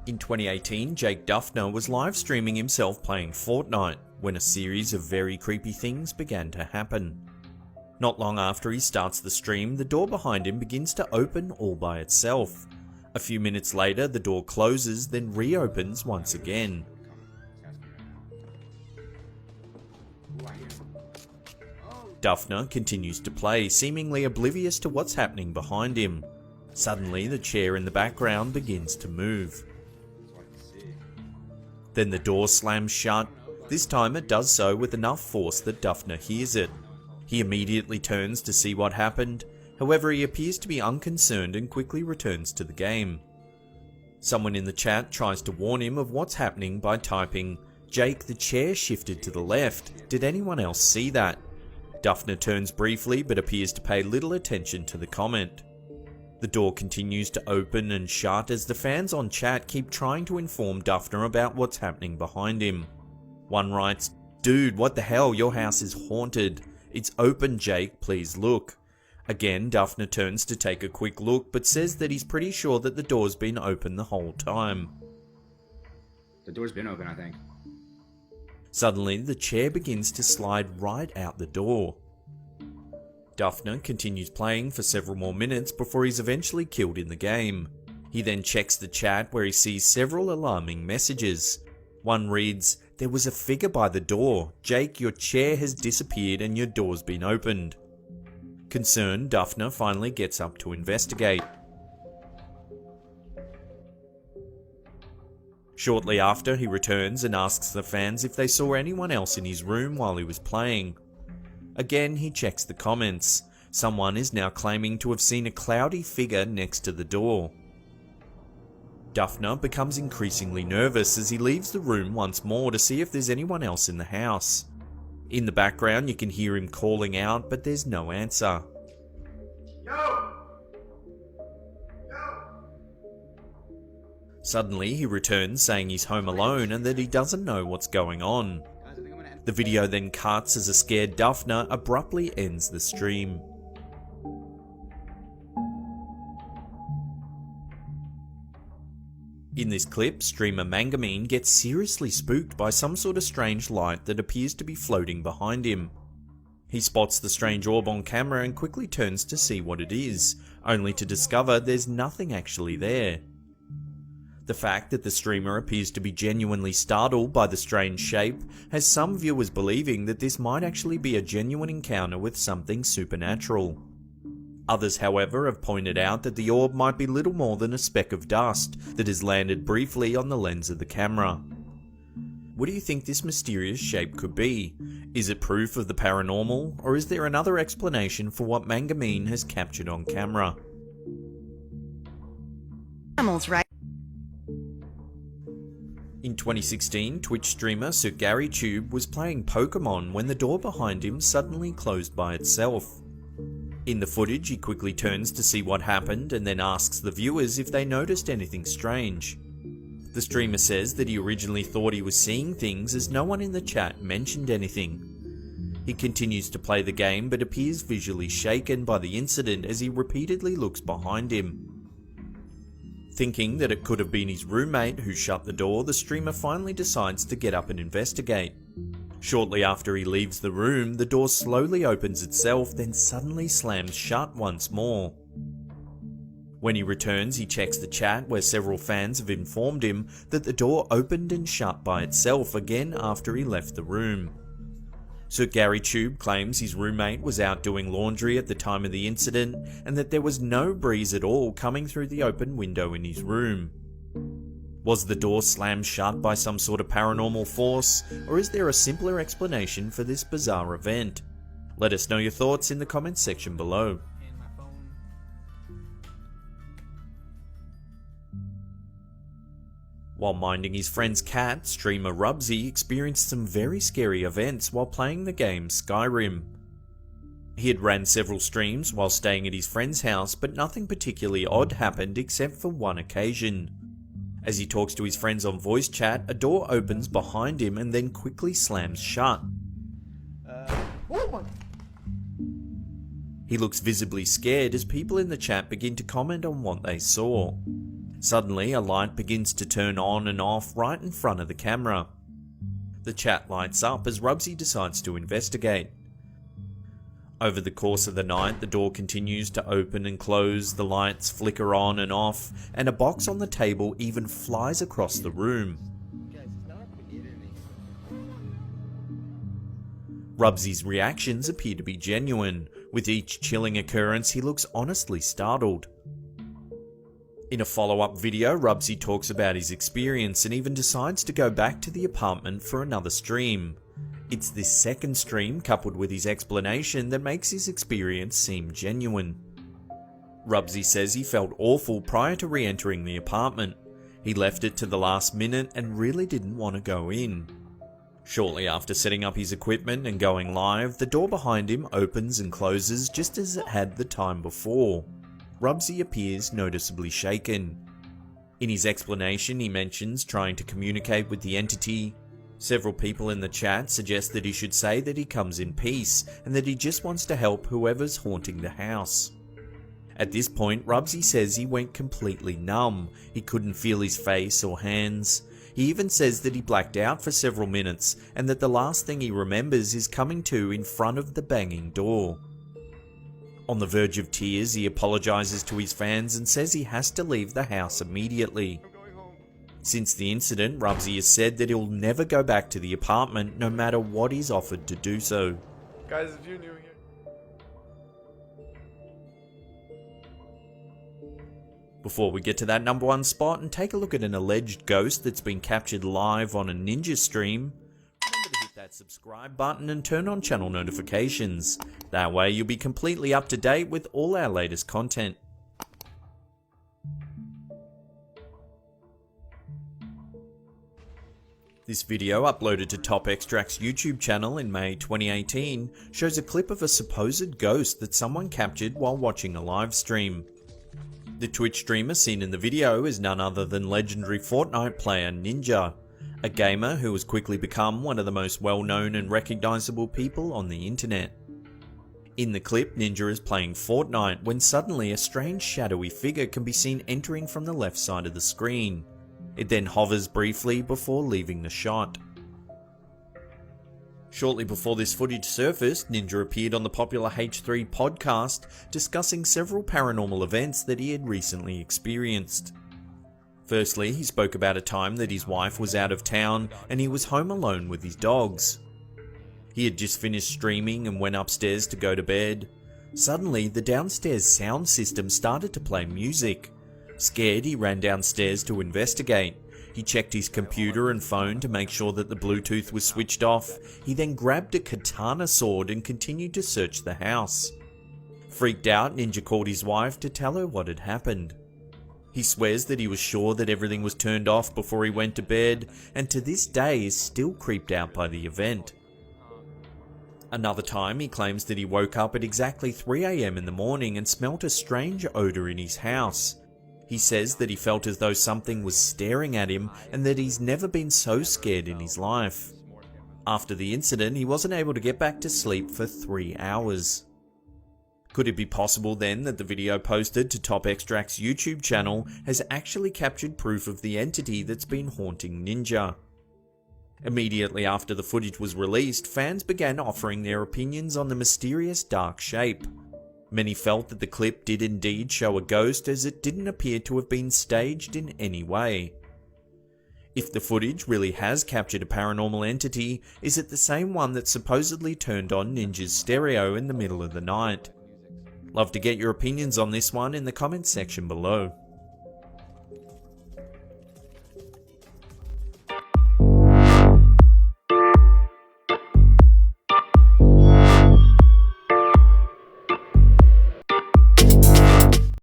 In 2018, Jake Duffner was live streaming himself playing Fortnite when a series of very creepy things began to happen. Not long after he starts the stream, the door behind him begins to open all by itself. A few minutes later, the door closes, then reopens once again. Duffner continues to play, seemingly oblivious to what's happening behind him. Suddenly, the chair in the background begins to move. Then the door slams shut. This time it does so with enough force that Duffner hears it. He immediately turns to see what happened, however he appears to be unconcerned and quickly returns to the game. Someone in the chat tries to warn him of what's happening by typing, "Jake, the chair shifted to the left. Did anyone else see that?" Duffner turns briefly but appears to pay little attention to the comment. The door continues to open and shut as the fans on chat keep trying to inform Duffner about what's happening behind him. One writes, "Dude, what the hell, your house is haunted. It's open, Jake, please look." Again, Duffner turns to take a quick look but says that he's pretty sure that the door's been open the whole time. The door's been open, I think. Suddenly, the chair begins to slide right out the door. Duffner continues playing for several more minutes before he's eventually killed in the game. He then checks the chat where he sees several alarming messages. One reads, "There was a figure by the door. Jake, your chair has disappeared and your door's been opened." Concerned, Duffner finally gets up to investigate. Shortly after, he returns and asks the fans if they saw anyone else in his room while he was playing. Again, he checks the comments. Someone is now claiming to have seen a cloudy figure next to the door. Duffner becomes increasingly nervous as he leaves the room once more to see if there's anyone else in the house. In the background, you can hear him calling out, but there's no answer. Suddenly, he returns saying he's home alone and that he doesn't know what's going on. The video then cuts as a scared Duffner abruptly ends the stream. In this clip, streamer Mangamine gets seriously spooked by some sort of strange light that appears to be floating behind him. He spots the strange orb on camera and quickly turns to see what it is, only to discover there's nothing actually there. The fact that the streamer appears to be genuinely startled by the strange shape has some viewers believing that this might actually be a genuine encounter with something supernatural. Others, however, have pointed out that the orb might be little more than a speck of dust that has landed briefly on the lens of the camera. What do you think this mysterious shape could be? Is it proof of the paranormal, or is there another explanation for what Mangamine has captured on camera? Animals, right? In 2016, Twitch streamer SirGaryTube was playing Pokemon when the door behind him suddenly closed by itself. In the footage, he quickly turns to see what happened and then asks the viewers if they noticed anything strange. The streamer says that he originally thought he was seeing things as no one in the chat mentioned anything. He continues to play the game but appears visually shaken by the incident as he repeatedly looks behind him. Thinking that it could have been his roommate who shut the door, the streamer finally decides to get up and investigate. Shortly after he leaves the room, the door slowly opens itself, then suddenly slams shut once more. When he returns, he checks the chat where several fans have informed him that the door opened and shut by itself again after he left the room. SirGaryTube claims his roommate was out doing laundry at the time of the incident and that there was no breeze at all coming through the open window in his room. Was the door slammed shut by some sort of paranormal force, or is there a simpler explanation for this bizarre event? Let us know your thoughts in the comments section below. While minding his friend's cat, streamer Rubsy experienced some very scary events while playing the game Skyrim. He had ran several streams while staying at his friend's house, but nothing particularly odd happened except for one occasion. As he talks to his friends on voice chat, a door opens behind him and then quickly slams shut. He looks visibly scared as people in the chat begin to comment on what they saw. Suddenly, a light begins to turn on and off right in front of the camera. The chat lights up as Rubsy decides to investigate. Over the course of the night, the door continues to open and close, the lights flicker on and off, and a box on the table even flies across the room. Rubsy's reactions appear to be genuine. With each chilling occurrence, he looks honestly startled. In a follow-up video, Rubsy talks about his experience and even decides to go back to the apartment for another stream. It's this second stream, coupled with his explanation, that makes his experience seem genuine. Rubsy says he felt awful prior to re-entering the apartment. He left it to the last minute and really didn't want to go in. Shortly after setting up his equipment and going live, the door behind him opens and closes just as it had the time before. Rubsy appears noticeably shaken. In his explanation, he mentions trying to communicate with the entity. Several people in the chat suggest that he should say that he comes in peace and that he just wants to help whoever's haunting the house. At this point, Rubsy says he went completely numb. He couldn't feel his face or hands. He even says that he blacked out for several minutes and that the last thing he remembers is coming to in front of the banging door. On the verge of tears, he apologizes to his fans and says he has to leave the house immediately. Since the incident, Rubsy has said that he'll never go back to the apartment no matter what he's offered to do so. Guys, if you're new here. Before we get to that number one spot and take a look at an alleged ghost that's been captured live on a Ninja stream, remember to hit that subscribe button and turn on channel notifications. That way you'll be completely up to date with all our latest content. This video, uploaded to Top Extract's YouTube channel in May 2018, shows a clip of a supposed ghost that someone captured while watching a live stream. The Twitch streamer seen in the video is none other than legendary Fortnite player Ninja, a gamer who has quickly become one of the most well-known and recognizable people on the internet. In the clip, Ninja is playing Fortnite when suddenly a strange shadowy figure can be seen entering from the left side of the screen. It then hovers briefly before leaving the shot. Shortly before this footage surfaced, Ninja appeared on the popular H3 podcast discussing several paranormal events that he had recently experienced. Firstly, he spoke about a time that his wife was out of town and he was home alone with his dogs. He had just finished streaming and went upstairs to go to bed. Suddenly, the downstairs sound system started to play music. Scared, he ran downstairs to investigate. He checked his computer and phone to make sure that the Bluetooth was switched off. He then grabbed a katana sword and continued to search the house. Freaked out, Ninja called his wife to tell her what had happened. He swears that he was sure that everything was turned off before he went to bed, and to this day is still creeped out by the event. Another time, he claims that he woke up at exactly 3 AM in the morning and smelt a strange odor in his house. He says that he felt as though something was staring at him and that he's never been so scared in his life. After the incident, he wasn't able to get back to sleep for 3 hours. Could it be possible then that the video posted to Top Extract's YouTube channel has actually captured proof of the entity that's been haunting Ninja? Immediately after the footage was released, fans began offering their opinions on the mysterious dark shape. Many felt that the clip did indeed show a ghost, as it didn't appear to have been staged in any way. If the footage really has captured a paranormal entity, is it the same one that supposedly turned on Ninja's stereo in the middle of the night? Love to get your opinions on this one in the comments section below.